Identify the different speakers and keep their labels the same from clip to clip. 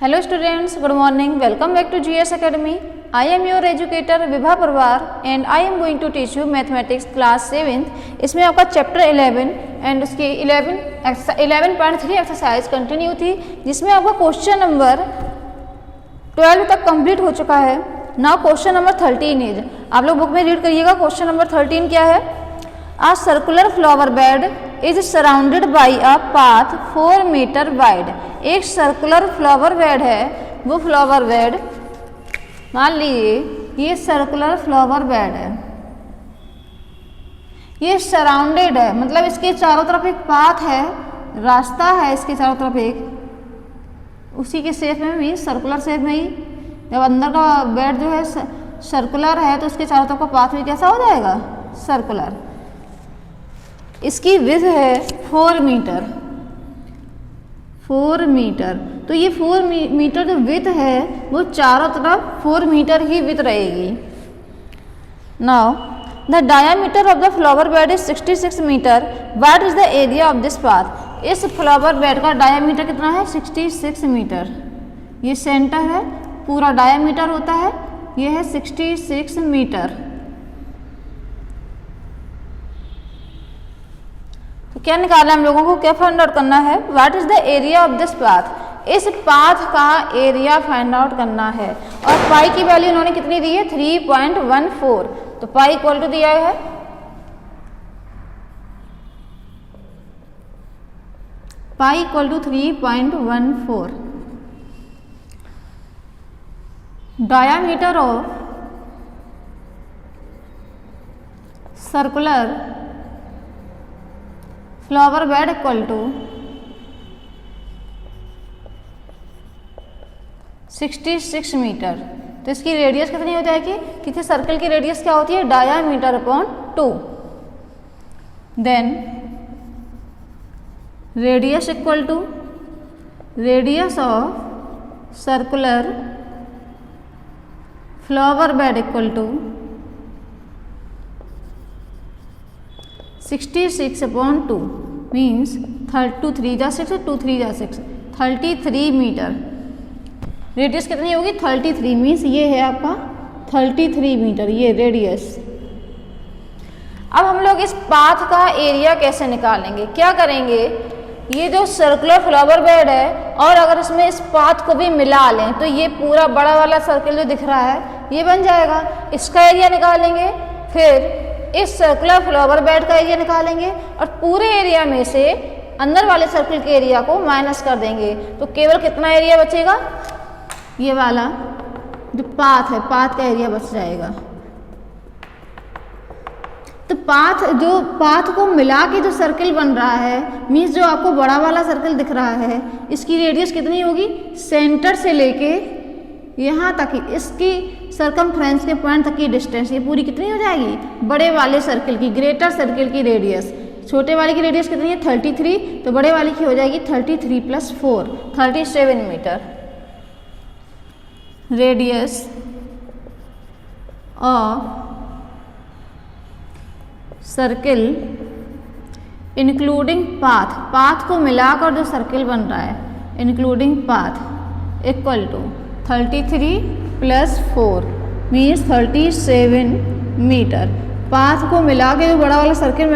Speaker 1: Hello students, good morning. Welcome back to GS Academy. I am your educator Vibha Parwar and I am going to teach you mathematics class 7th. इसमें आपका chapter 11 and उसकी 11.3 exercise continue थी, जिसमें आपका question number 12 तक complete हो चुका है. नाउ क्वेश्चन नंबर 13 इज, आप लोग बुक में रीड करिएगा. क्वेश्चन नंबर 13 क्या है? A circular flower bed is surrounded by a path 4 metre wide. एक सर्कुलर फ्लावर बेड है, वो फ्लावर बेड मान लीजिए ये सर्कुलर फ्लावर बेड है, ये सराउंडेड है, मतलब इसके चारों तरफ एक पाथ है, रास्ता है इसके चारों तरफ एक, उसी के शेप में मीन्स सर्कुलर शेप में ही. जब अंदर का बेड जो है सर्कुलर है तो उसके चारों तरफ का पाथ भी कैसा हो जाएगा? सर्कुलर. इसकी विड्थ है 4 मीटर. 4 मीटर, तो ये 4 मीटर जो विड्थ है वो चारों तरफ 4 मीटर ही विड्थ रहेगी. Now the diameter of the flower bed is 66 metre. What is the area of this path? इस फ्लावर बेड का डायामीटर कितना है? 66 मीटर. ये सेंटर है, पूरा डायामीटर होता है, ये है 66 मीटर. तो क्या निकालना है हम लोगों को? क्या फाइंड आउट करना है? What is the area of this path? इस पाथ का एरिया फाइंड आउट करना है. और पाई की वैल्यू इन्होंने कितनी दी है? 3.14. तो पाई इक्वल टू दिया है pi equal to 3.14. Diameter of circular flower bed equal to 66 metre. तो इसकी रेडियस कितनी हो जाएगी? किसी सर्कल की रेडियस क्या होती है? Diameter upon 2. Then radius equal to radius of circular flower bed equal to 66 upon 2 means 2 3 जा 6, 2 3 जा 6, 33 मीटर. रेडियस कितनी होगी? 33 मीन्स ये है आपका 33 मीटर, ये रेडियस. अब हम लोग इस पाथ का एरिया कैसे निकालेंगे? क्या करेंगे? ये जो सर्कुलर फ्लावर बेड है और अगर इसमें इस पाथ को भी मिला लें तो ये पूरा बड़ा वाला सर्कल जो दिख रहा है ये बन जाएगा. इसका एरिया निकालेंगे, फिर इस सर्कुलर फ्लावर बेड का एरिया निकालेंगे और पूरे एरिया में से अंदर वाले सर्कल के एरिया को माइनस कर देंगे. तो केवल कितना एरिया बचेगा? ये वाला जो पाथ है, पाथ का एरिया बच जाएगा. तो पाथ को मिला के जो सर्कल बन रहा है मीन्स जो आपको बड़ा वाला सर्कल दिख रहा है, इसकी रेडियस कितनी होगी? सेंटर से लेके यहाँ तक ही, इसकी सरकमफ्रेंस के पॉइंट तक की डिस्टेंस, ये पूरी कितनी हो जाएगी? बड़े वाले सर्कल की, ग्रेटर सर्कल की रेडियस. छोटे वाले की रेडियस कितनी है? 33. तो बड़े वाले की हो जाएगी 33 + 4 37 metre. Radius of circle including path को मिलाकर जो सर्कल बन रहा है including path equal to 33 + 4 means 37 metre. Path को मिला के जो बड़ा वाला सर्कल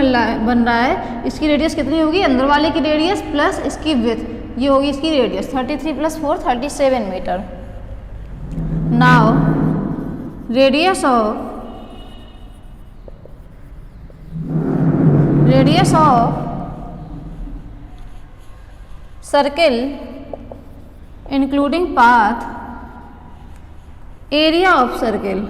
Speaker 1: बन रहा है, इसकी रेडियस कितनी होगी? अंदर वाले की रेडियस प्लस इसकी विड्थ, ये होगी इसकी radius 33 + 4 37 metre. Now radius of circle including path, area of circle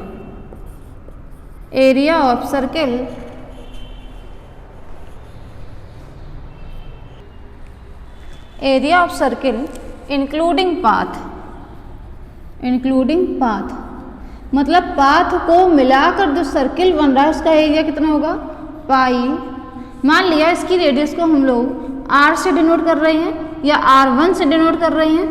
Speaker 1: including path मतलब पाथ को मिलाकर जो सर्कल बन रहा है उसका एरिया कितना होगा? पाई. मान लिया इसकी रेडियस को हम लोग r से डिनोट कर रहे हैं या r1 से डिनोट कर रहे हैं.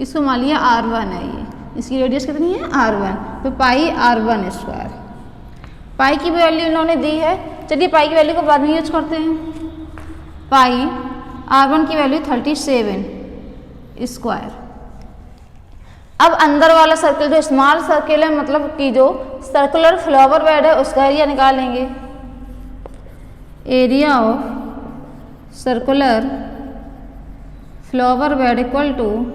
Speaker 1: इसको मान लिया r1 है, ये इसकी रेडियस कितनी है? r1. तो पाई r1 स्क्वायर. पाई की वैल्यू इन्होंने दी है, चलिए पाई की वैल्यू को बाद में यूज करते हैं. पाई r1 की वैल्यू 37 स्क्वायर अब अंदर वाला सर्कल जो स्मॉल सर्कल है, मतलब कि जो सर्कुलर फ्लावर बेड है, उसका एरिया निकालेंगे। Area of circular flower bed equal to,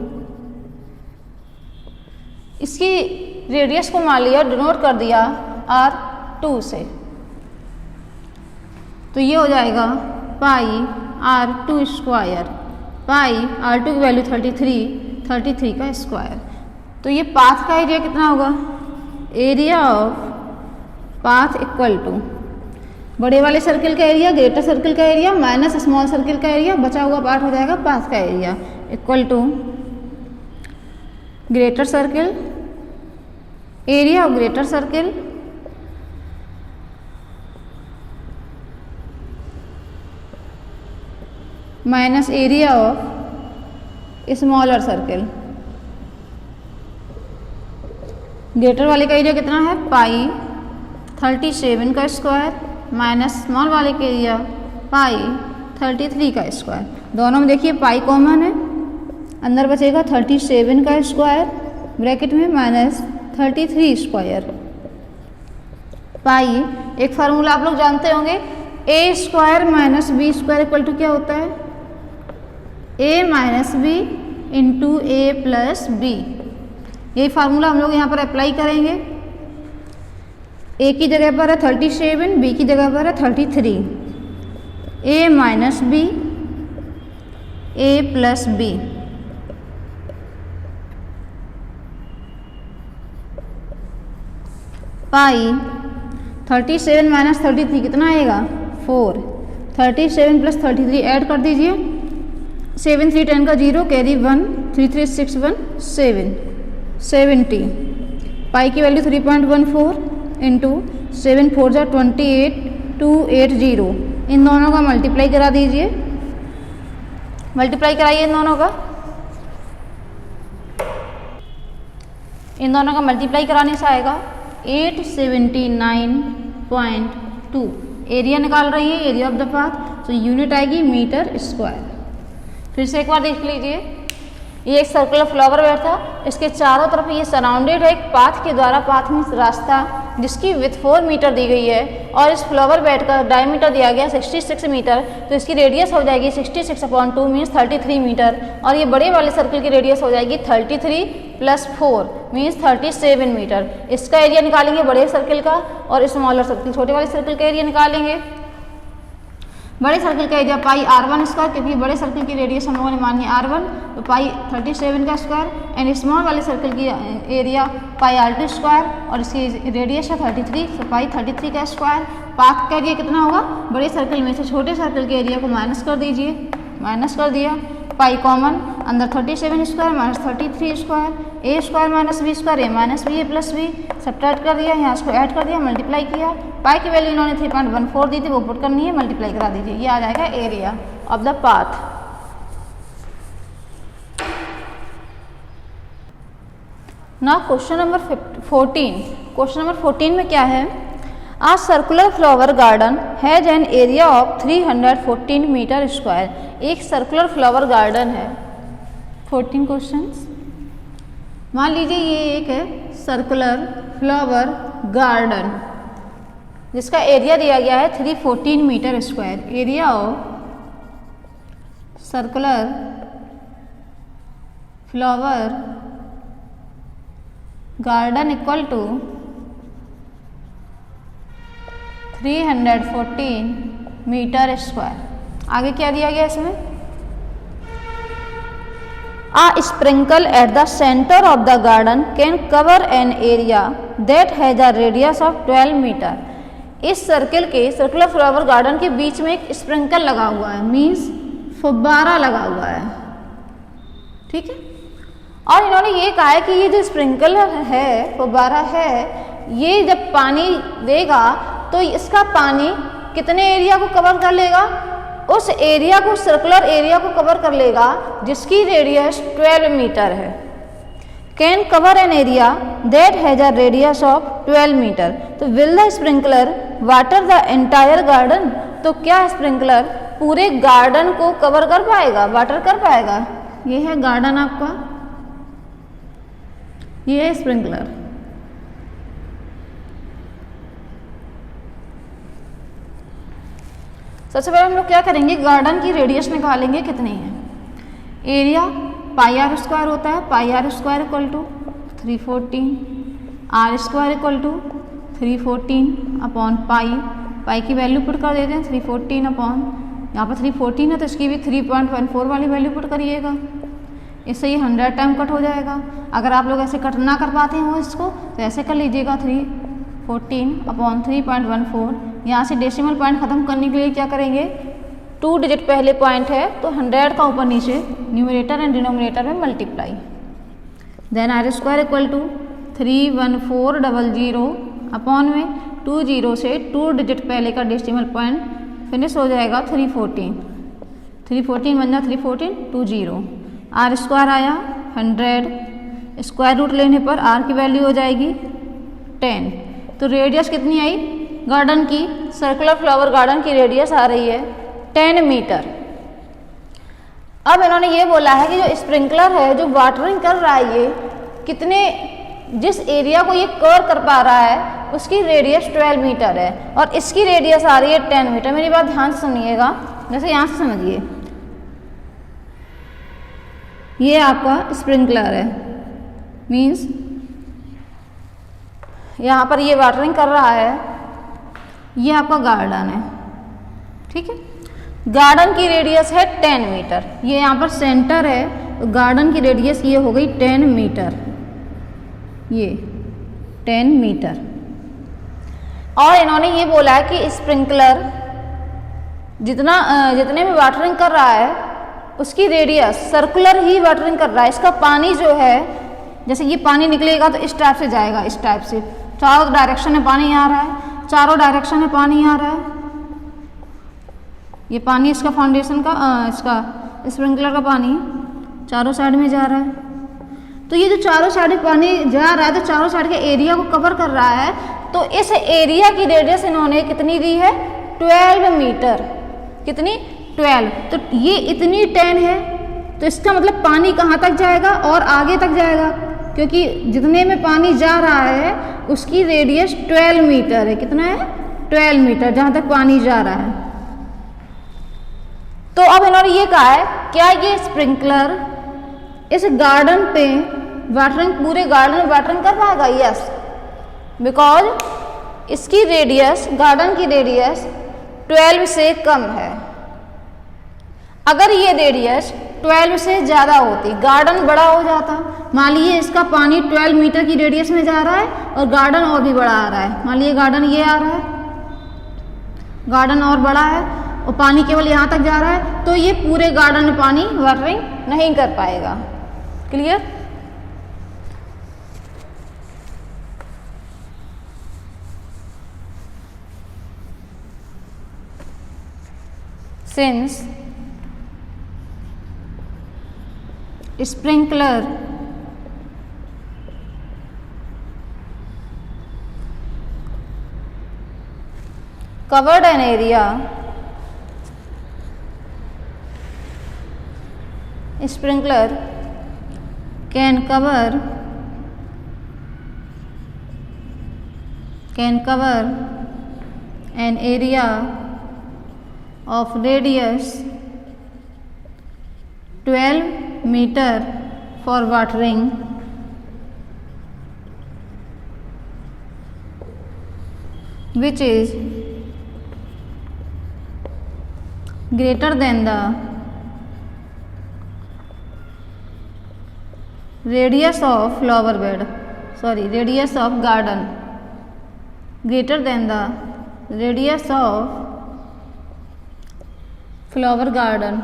Speaker 1: इसकी रेडियस को मान लिया, डिनोट कर दिया R2 से, तो ये हो जाएगा पाई R2 स्क्वायर, पाई R2 की वैल्यू 33 का स्क्वायर। तो ये पाथ का एरिया कितना होगा, area of path equal to बड़े वाले सर्किल का एरिया, ग्रेटर सर्किल का एरिया माइनस स्मॉल सर्किल का एरिया, बचा हुआ पार्ट हो जाएगा पाथ का area, equal to greater circle, area of greater circle minus area of smaller circle. Greater वाले का एरिया कितना है, पाई 37 का स्क्वायर माइनस स्मॉल वाले के एरिया पाई 33 का स्क्वायर। दोनों में देखिए पाई कॉमन है, अंदर बचेगा 37 का स्क्वायर ब्रैकेट में माइनस 33 स्क्वायर पाई। एक फार्मूला आप लोग जानते होंगे, A square minus B square equal to क्या होता है, A minus B into A plus B. यही फार्मूला हम लोग यहाँ पर अप्लाई करेंगे। ए की जगह पर है 37, बी की जगह पर है 33, ए माइनस बी ए प्लस बी, पाई 37 माइनस 33 कितना आएगा 4, 37 प्लस 33 ऐड कर दीजिए, 7 3 10 का 0 कैरी 1 3 3 6 1 7 70, पाई की वैल्यू 3.14 इंटू 7 4 जा 28 280। इन दोनों का मल्टीप्लाई करा दीजिए, मल्टीप्लाई कराइए इन दोनों का, इन दोनों का मल्टीप्लाई कराने से आएगा 879.2। एरिया निकाल रही है, एरिया ऑफ द पाथ, तो यूनिट आएगी मीटर स्क्वायर। फिर से एक बार देख लीजिए, ये एक सर्कुलर फ्लावर बेड था, इसके चारों तरफ ये सराउंडेड है एक पाथ के द्वारा, पाथ में रास्ता जिसकी विथ 4 मीटर दी गई है, और इस फ्लावर बेड का डायमीटर दिया गया 66 मीटर, तो इसकी रेडियस हो जाएगी 66/2 मीन्स 33 मीटर, और ये बड़े वाले सर्किल की रेडियस हो जाएगी 33 + 4 मीन्स 37 मीटर। इसका एरिया निकालेंगे बड़े सर्किल का, और स्मॉलर सर्किल छोटे वाले सर्किल का एरिया निकालेंगे। बड़े सर्किल का एरिया पाई R1 स्क्वायर, क्योंकि बड़े सर्किल की रेडियस हम लोगों ने मानी R1, तो पाई 37 का स्क्वायर, एंड स्मॉल वाले सर्किल की एरिया पाई R2 स्क्वायर, और इसकी रेडियस है 33, तो पाई 33 का स्क्वायर। पाथ का एरिया कितना होगा, बड़े सर्किल में से छोटे सर्किल के एरिया को माइनस कर दीजिए, माइनस कर दिया, पाई कॉमन, अंदर 37 स्क्वायर माइनस 33 स्क्वायर, ए स्क्वायर माइनस बी स्क्वायर, ए माइनस बी ए प्लस बी, सब्ट्रैक्ट कर दिया, यहाँ इसको ऐड कर दिया, मल्टीप्लाई किया, पाई की वैल्यू इन्होंने 3.14 दी थी, वो पुट करनी है, मल्टीप्लाई करा दीजिए, ये आ जाएगा area of the path. Now question number 14। Question number 14 में क्या है, a circular flower garden has an area of 314 meter square. एक सर्कुलर फ्लावर गार्डन है। 14 क्वेश्चंस। मान लीजिए ये एक है सर्कुलर फ्लावर गार्डन जिसका एरिया दिया गया है 314 meter square. Area of circular flower garden equal to 314 meter square. आगे क्या दिया गया इसमें, A sprinkle at the center of the garden can cover an area that has a radius of 12 metre. इस सर्किल के सर्कुलर फ्लावर गार्डन के बीच में एक स्प्रिंकल लगा हुआ है, मीन्स फुब्बारा लगा हुआ है, ठीक है। और इन्होंने ये कहा है कि ये जो स्प्रिंकल है, फुब्बारा है, ये जब पानी देगा तो इसका पानी कितने एरिया को कवर कर लेगा, उस एरिया को, सर्कुलर एरिया को कवर कर लेगा जिसकी रेडियस 12 मीटर है। Can cover an area that has a radius of 12 meter. तो will the sprinkler water the entire garden. तो क्या स्प्रिंकलर पूरे गार्डन को कवर कर पाएगा, वाटर कर पाएगा। ये है गार्डन आपका, ये है स्प्रिंकलर। सबसे पहले हम लोग क्या करेंगे, गार्डन की रेडियस निकालेंगे कितनी है। एरिया पाई आर स्क्वायर होता है, pi R square equal to 314, R square equal to 314 upon pi, pi की वैल्यू पुट कर देते हैं 314 अपॉन, यहाँ पर 314 है तो इसकी भी 3.14 वाली वैल्यू पुट करिएगा। इससे ये 100 टाइम कट हो जाएगा। अगर आप लोग ऐसे कट ना कर पाते हो इसको तो ऐसे कर लीजिएगा 314 अपॉन 3.14। यहाँ से डेसिमल पॉइंट ख़त्म करने के लिए क्या करेंगे, 2 डिजिट पहले पॉइंट है तो 100 का ऊपर नीचे न्यूमरेटर एंड डिनोमिनेटर में multiply, then R square equal to 31400 upon में 20 से 2 डिजिट पहले का डेसिमल पॉइंट फिनिश हो जाएगा 314, 314 बन जाए 314 20, आर स्क्वायर आया 100, स्क्वायर रूट लेने पर आर की वैल्यू हो जाएगी 10। तो रेडियस कितनी आई गार्डन की, सर्कुलर फ्लावर गार्डन की रेडियस आ रही है 10 मीटर। अब इन्होंने ये बोला है कि जो स्प्रिंकलर है जो वाटरिंग कर रहा है ये कितने, जिस एरिया को ये कवर कर पा रहा है उसकी रेडियस 12 मीटर है और इसकी रेडियस आ रही है 10 मीटर। मेरी बात ध्यान से सुनिएगा, जैसे यहाँ से समझिए, ये आपका स्प्रिंकलर है, मीन्स यहाँ पर ये वाटरिंग कर रहा है, ये आपका गार्डन है, ठीक है। गार्डन की रेडियस है 10 मीटर, ये यहाँ पर सेंटर है तो गार्डन की रेडियस ये हो गई 10 मीटर, ये 10 मीटर। और इन्होंने ये बोला है कि स्प्रिंकलर जितने में वाटरिंग कर रहा है उसकी रेडियस सर्कुलर ही वाटरिंग कर रहा है। इसका पानी जो है, जैसे ये पानी निकलेगा तो इस टाइप से जाएगा, इस टाइप से चारों डायरेक्शन में पानी आ रहा है, चारों डायरेक्शन में पानी आ रहा है। ये पानी इसका फाउंडेशन का इसका स्प्रिंकलर का पानी चारों साइड में जा रहा है। तो ये जो चारों साइड में पानी जा रहा है तो चारों साइड के एरिया को कवर कर रहा है, तो इस एरिया की रेडियस इन्होंने कितनी दी है 12 मीटर। कितनी 12, तो ये इतनी 10 है तो इसका मतलब पानी कहाँ तक जाएगा और आगे तक जाएगा, क्योंकि जितने में पानी जा रहा है उसकी रेडियस 12 मीटर है। कितना है 12 मीटर जहाँ तक पानी जा रहा है। तो अब इन्होंने ये कहा है क्या ये स्प्रिंकलर इस गार्डन पे वाटरिंग, पूरे गार्डन में वाटरिंग कर पाएगा? यस, बिकॉज इसकी रेडियस, गार्डन की रेडियस 12 से कम है। अगर ये रेडियस 12 से ज़्यादा होती, गार्डन बड़ा हो जाता, मान लीजिए इसका पानी 12 मीटर की रेडियस में जा रहा है और गार्डन और भी बड़ा आ रहा है, मान लीजिए गार्डन ये आ रहा है, गार्डन और बड़ा है और पानी केवल यहाँ तक जा रहा है, तो ये पूरे गार्डन में पानी वाटरिंग नहीं कर पाएगा। Clear? Since sprinkler covered an area, sprinkler can cover an area of radius 12 meter for watering which is greater than the radius of flower bed, radius of garden, greater than the radius of flower garden,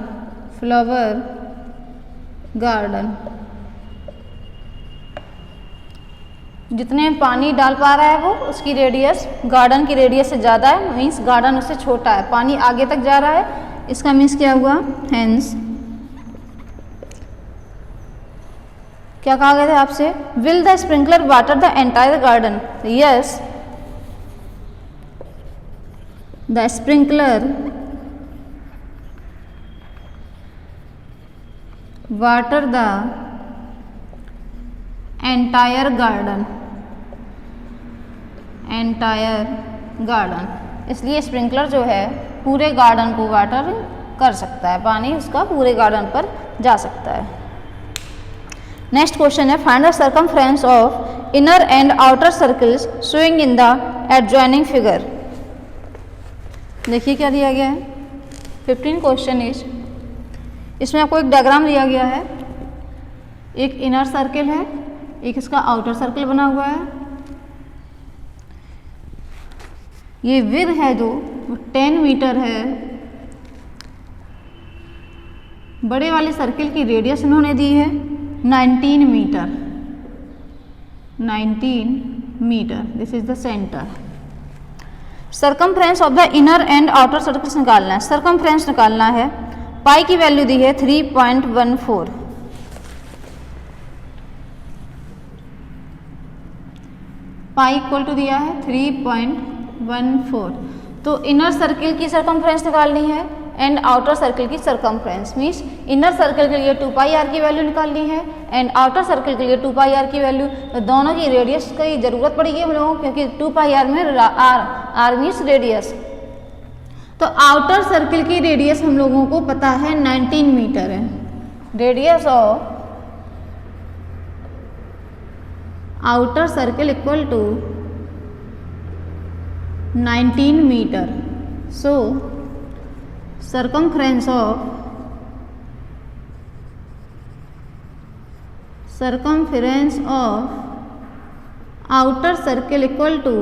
Speaker 1: जितने में पानी डाल पा रहा है वो उसकी radius garden की रेडियस से ज़्यादा है, मीन्स गार्डन उससे छोटा है, पानी आगे तक जा रहा है, इसका मीन्स क्या हुआ? हेंस क्या कहा गया था आपसे? Will the sprinkler water the entire garden? Yes, the sprinkler water the entire garden, entire garden. इसलिए स्प्रिंकलर जो है पूरे गार्डन को वाटर कर सकता है, पानी उसका पूरे गार्डन पर जा सकता है। नेक्स्ट क्वेश्चन है find the circumference of inner and outer circles showing in the adjoining figure. देखिए क्या दिया गया है। 15 क्वेश्चन इज, इसमें आपको एक डायग्राम दिया गया है, एक इनर सर्कल है, एक इसका आउटर सर्कल बना हुआ है। ये विड्थ है जो 10 मीटर है। बड़े वाले सर्कल की रेडियस इन्होंने दी है 19 metre, 19 metre. This is the centre. Circumference of the inner and outer circles निकालना है। सर्कमफ्रेंस निकालना है, पाई की वैल्यू दी है 3.14, पाई इक्वल टू दिया है 3.14। तो इनर सर्कल की सर्कमफ्रेंस निकालनी है एंड आउटर सर्कल की सर्कमफ्रेंस, मीन्स इनर सर्कल के लिए 2 पाई आर की वैल्यू निकालनी है एंड आउटर सर्कल के लिए 2 पाई आर की वैल्यू। तो दोनों की रेडियस की जरूरत पड़ेगी हम लोगों को, क्योंकि 2 पाई आर में आर मीन्स रेडियस। तो आउटर सर्कल की रेडियस हम लोगों को पता है 19 मीटर है। Radius of outer circle equal to 19 metre. So circumference of outer circle equal to,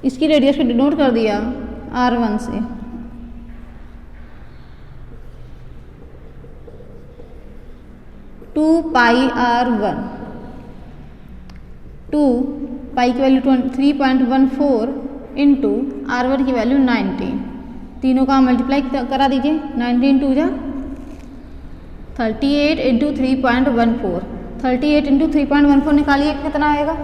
Speaker 1: इसकी रेडियस को डिनोट कर दिया R1 से, 2 पाई R1। 2 पाई की वैल्यू 3.14 इंटू R1 की वैल्यू 19। तीनों का मल्टीप्लाई करा दीजिए, 19 2 जा 38 इंटू 3.14। 38 इंटू 3.14 निकालिए कितना आएगा।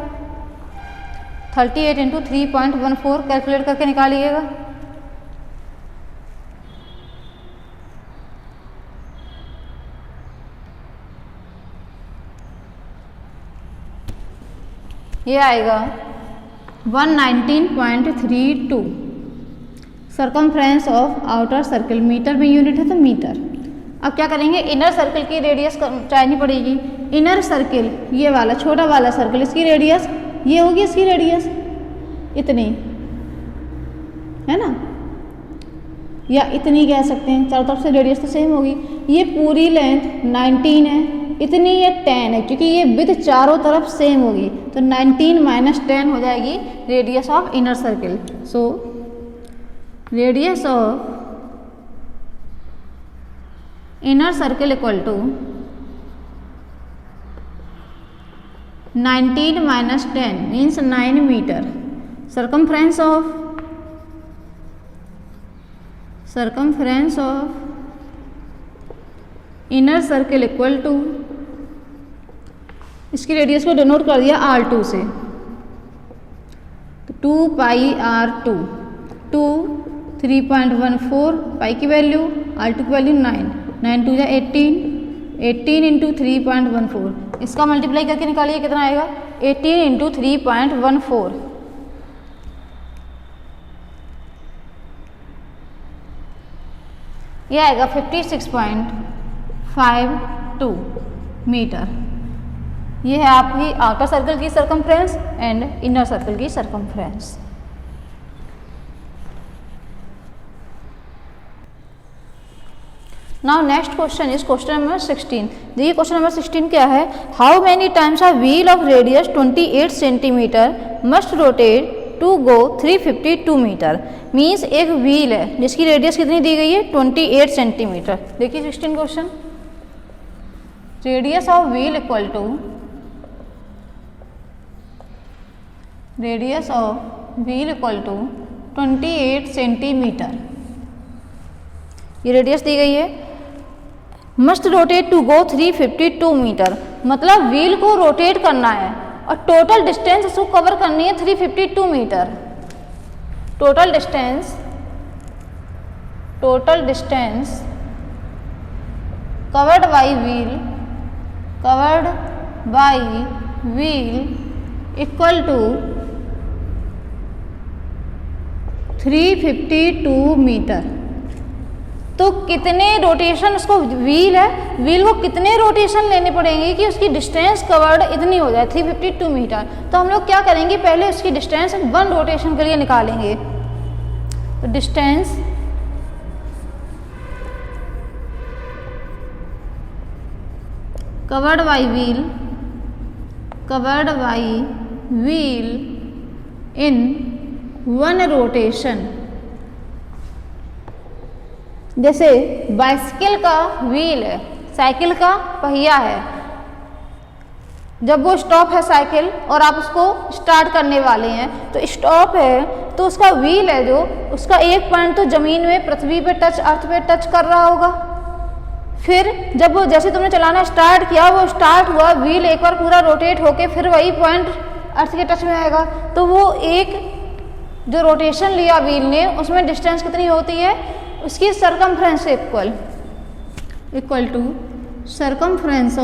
Speaker 1: 38 इंटू 3.14 कैलकुलेट करके निकालिएगा। ये आएगा 119.32 circumference of outer circle. Metre में यूनिट है तो मीटर। अब क्या करेंगे, इनर सर्कल की रेडियस चाहिए पड़ेगी। इनर सर्कल ये वाला छोटा वाला सर्कल, इसकी रेडियस ये होगी, इसकी रेडियस इतनी है ना, या इतनी कह सकते हैं, चारों तरफ से रेडियस तो सेम होगी। ये पूरी लेंथ 19 है, इतनी ये 10 है, क्योंकि ये विड्थ चारों तरफ सेम होगी तो 19 माइनस 10 हो जाएगी radius of inner circle. So radius of inner circle equal to 19 minus 10 means 9 metre. Circumference of inner circle equal to, इसकी रेडियस को डिनोट कर दिया R2 से, तो 2 पाई R2। 2 3.14 पाई की वैल्यू, R2 की वैल्यू 9, 9 2 जा 18, 18 इंटू 3.14। इसका मल्टीप्लाई करके निकालिए कितना आएगा, 18 इंटू 3.14। यह आएगा 56.52 मीटर। ये है आपकी आउटर सर्कल की सर्कमफ्रेंस एंड इनर सर्कल की circumference. Now next question is question number 16। देखिए क्वेश्चन नंबर 16 क्या है, how many times a wheel of radius 28 centimetre must rotate to go 352 metre. Means एक व्हील है जिसकी रेडियस कितनी दी गई है 28 सेंटीमीटर। देखिए 16 question, radius of wheel equal to, radius of wheel equal to 28 centimetre. ये रेडियस दी गई है। Must rotate to go 352 metre, मतलब व्हील को रोटेट करना है और टोटल डिस्टेंस इसको कवर करनी है 352 metre. Total distance covered by wheel covered by wheel equal to 352 metre. तो कितने रोटेशन उसको व्हील है, व्हील को कितने रोटेशन लेने पड़ेंगे कि उसकी डिस्टेंस कवर्ड इतनी हो जाए 352 मीटर। तो हम लोग क्या करेंगे, पहले उसकी डिस्टेंस 1 रोटेशन के लिए निकालेंगे। तो distance covered by wheel in 1 rotation. जैसे बाइसिकल का व्हील है, साइकिल का पहिया है, जब वो स्टॉप है साइकिल और आप उसको स्टार्ट करने वाले हैं, तो स्टॉप है तो उसका व्हील है जो उसका एक पॉइंट तो जमीन में पृथ्वी पे टच, अर्थ पे टच कर रहा होगा। फिर जब वो जैसे तुमने चलाना स्टार्ट किया, वो स्टार्ट हुआ, व्हील एक बार पूरा रोटेट होके फिर वही पॉइंट अर्थ के टच में आएगा। तो वो एक जो रोटेशन लिया व्हील ने, उसमें डिस्टेंस कितनी होती है, उसकी सरकमफ्रेंस से equal to circumference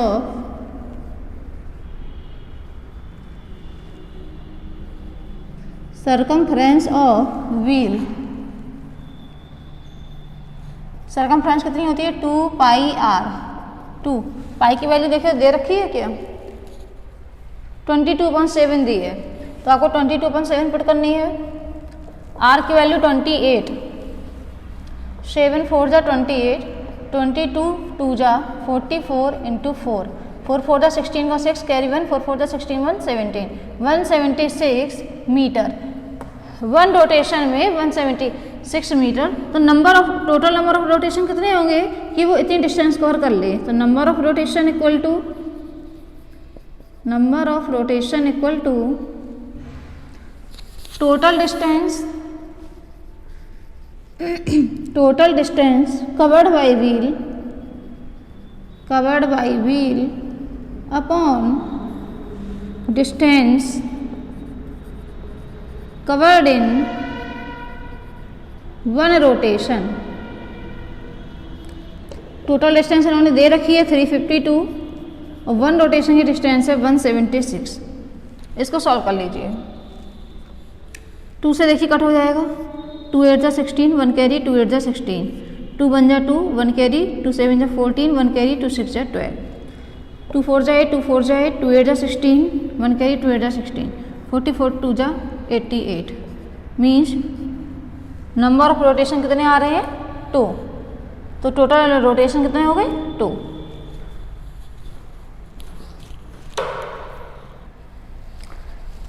Speaker 1: of wheel. Circumference कितनी होती है, 2 पाई आर। 2 पाई की वैल्यू देखिए दे रखी है क्या, 22.7 दी है, तो आपको 22.7 पुट करनी है। आर की वैल्यू 28, 7 4 जा 28, 22 2 जा 44 इंटू 4, 4 4 जा 16 का 6 कैरी 1, 4 4 जा 16 1 17, 176 मीटर। 1 रोटेशन में 176 मीटर। तो टोटल नंबर ऑफ रोटेशन कितने होंगे कि वो इतनी डिस्टेंस कवर कर ले। तो number of rotation equal to total distance covered by wheel upon distance covered in 1 rotation. Total distance इन्होंने दे रखी है 352 और 1 रोटेशन की डिस्टेंस है 176। इसको सॉल्व कर लीजिए। 2 से देखिए कट हो जाएगा, 2 8 जा 16, 1 कैरी, 2 8 जा 16, 2 1 जा 2, 1 कैरी, 2 7 जा 14, 1 कैरी, 2 6 जा 12, 2 4 जा 8, 2 4 जा 8, 2 8 जा 16, 1 कैरी, 2 8 जा 16, 44 2 जा 88। मीन्स नंबर ऑफ रोटेशन कितने आ रहे हैं, 2। तो टोटल रोटेशन कितने हो गए, 2।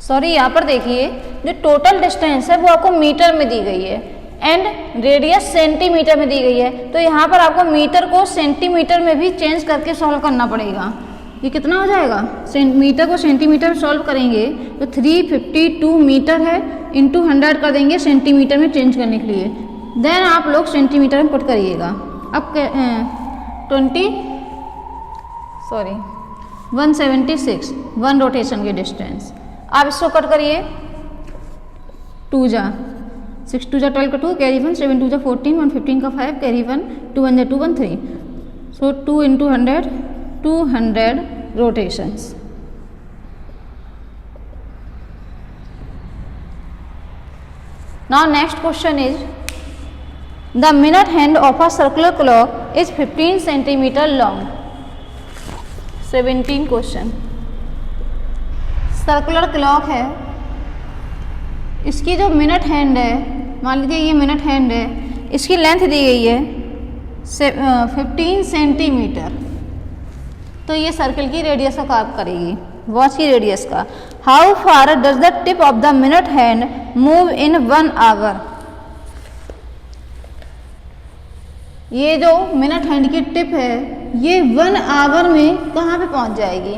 Speaker 1: सॉरी, यहाँ पर देखिए जो टोटल डिस्टेंस है वो आपको मीटर में दी गई है एंड रेडियस सेंटीमीटर में दी गई है। तो यहाँ पर आपको मीटर को सेंटीमीटर में भी चेंज करके सॉल्व करना पड़ेगा। ये कितना हो जाएगा, मीटर को सेंटीमीटर में सॉल्व करेंगे तो 352 मीटर है, इंटू 100 कर देंगे सेंटीमीटर में चेंज करने के लिए। देन आप लोग सेंटीमीटर में पुट करिएगा। अब 176 1 रोटेशन की डिस्टेंस। आप इसको कट करिए, 2 जा 6 2 जा 12 का 2 कैरी 1, 7 2 जा 14, 1 15 का 5 कैरी 1, 2 1 जा 2 1 3। सो 2 into 100 200 rotations. Now next question is, the minute hand of a circular clock is 15 centimeter long. 17 question. Circular clock है, इसकी जो मिनट हैंड है, मान लीजिए ये मिनट हैंड है, इसकी लेंथ दी गई है 15 सेंटीमीटर। तो ये सर्कल की रेडियस का काम करेगी, वॉच की रेडियस का। How far does the tip of the minute hand move in 1 hour. ये जो मिनट हैंड की टिप है ये 1 आवर में कहाँ पे पहुंच जाएगी।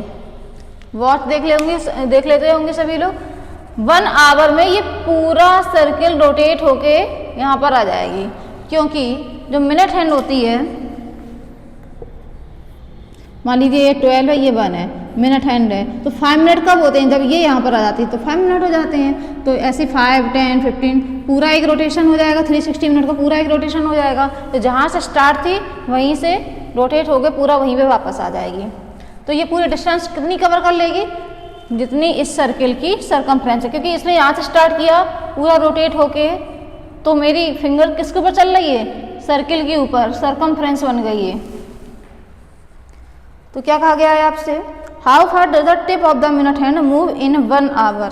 Speaker 1: वॉच देख लेते होंगे सभी लोग। 1 आवर में ये पूरा सर्कल रोटेट होके यहाँ पर आ जाएगी, क्योंकि जो मिनट हैंड होती है, मान लीजिए ये 12 है, ये 1 है, मिनट हैंड है, तो 5 मिनट कब होते हैं, जब ये यहाँ पर आ जाती है तो 5 मिनट हो जाते हैं। तो ऐसे 5 10 15 पूरा एक रोटेशन हो जाएगा, 360 मिनट का पूरा एक रोटेशन हो जाएगा। तो जहाँ से स्टार्ट थी वहीं से रोटेट होकर पूरा वहीं पे वापस आ जाएगी। तो तो ये पूरी डिस्टेंस कितनी कवर कर लेगी, जितनी इस सर्किल की सरकमफ्रेंस है, क्योंकि इसने यहाँ से स्टार्ट किया पूरा रोटेट होके, तो मेरी फिंगर किसके ऊपर चल रही है, सर्किल के ऊपर, सरकमफ्रेंस बन गई है। तो क्या कहा गया है आपसे, how far does the tip of the minute hand move in 1 hour.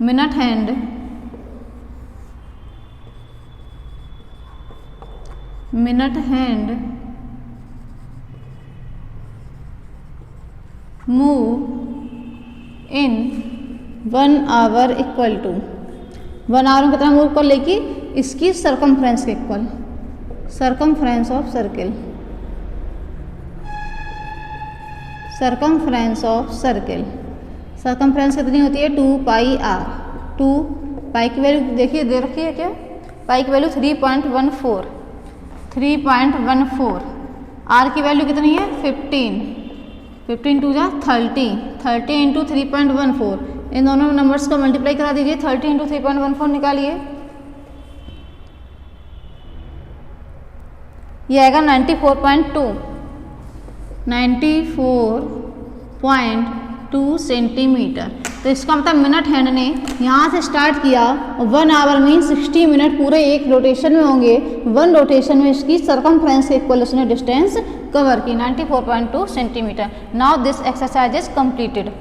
Speaker 1: Minute hand move in 1 hour equal to 1 hour में कितना मूव कर लेगी, इसकी सरकमफ्रेंस के इक्वल, circumference of circle, circumference of circle. Circumference कितनी होती है, 2 पाई आर। 2 पाई की वैल्यू देखिए दे रखी है क्या, पाई की वैल्यू 3.14, 3.14। आर की वैल्यू कितनी है 15, 15 टू जा 30, 30 इंटू 3.14, इन दोनों नंबर्स को मल्टीप्लाई करा दीजिए, 30 इंटू 3.14 निकालिए, ये आएगा 94.2, 94.2 सेंटीमीटर। तो इसका मतलब मिनट हैंड ने यहाँ से स्टार्ट किया, 1 आवर मीन 60 मिनट पूरे एक रोटेशन में होंगे, 1 रोटेशन में इसकी सरकमफ्रेंस के इक्वल उसने डिस्टेंस कवर की 94.2 centimetre. Now this exercise is completed.